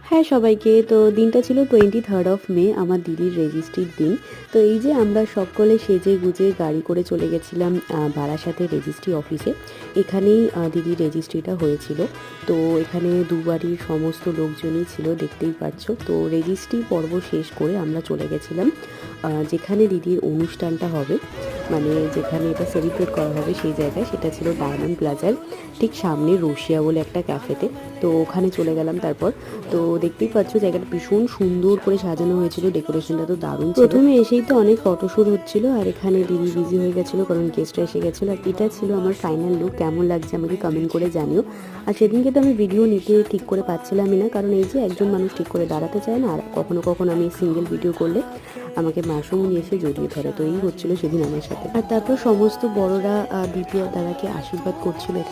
হ্যাঁ সবাইকে, তো দিনটা ছিল 23rd মে, আমার দিদির রেজিস্ট্রির দিন। তো এই যে আমরা সকলে সেজে গুজে গাড়ি করে চলে গেছিলাম বারাসাতে রেজিস্ট্রি অফিসে। এখানেই দিদির রেজিস্ট্রিটা হয়েছিল। তো এখানে দুবাড়ির সমস্ত লোকজনই ছিল, দেখতেই পাচ্ছ। তো রেজিস্ট্রি পর্ব শেষ করে আমরা চলে গেছিলাম যেখানে দিদির অনুষ্ঠানটা হবে, মানে যেখানে এটা সেলিব্রেট করা হবে সেই জায়গায়। সেটা ছিল ডায়মন্ড প্লাজার ঠিক সামনে রশিয়া বলে একটা ক্যাফেতে। তো ওখানে চলে গেলাম। তারপর তো দেখতেই পাচ্ছ জায়গাটা ভীষণ সুন্দর করে সাজানো হয়েছিল, ডেকোরেশনটা তো দারুণ ছিল। প্রথমে এসেই তো অনেক ফটোশ্যুট হচ্ছিল, আর এখানে দিদি বিজি হয়ে গেছিলো কারণ গেস্টরা এসে গেছিলো। আর এটা ছিল আমার ফাইনাল লুক। কেমন লাগছে আমাকে কমেন্ট করে জানিও। আর সেদিনকে তো আমি ভিডিও নিতে ঠিক করে পাচ্ছিলামই না, কারণ এই যে একজন মানুষ ঠিক করে দাঁড়াতে চায় না, আর কখনো কখনো আমি সিঙ্গেল ভিডিও করলে আমাকে মাসুমনি এসে জড়িয়ে ধরে। তো এই হচ্ছিল সেদিন আমার সাথে। আর তারপর সমস্ত বড়রা দ্বিতীয় দাদাকে আশীর্বাদ করছিল।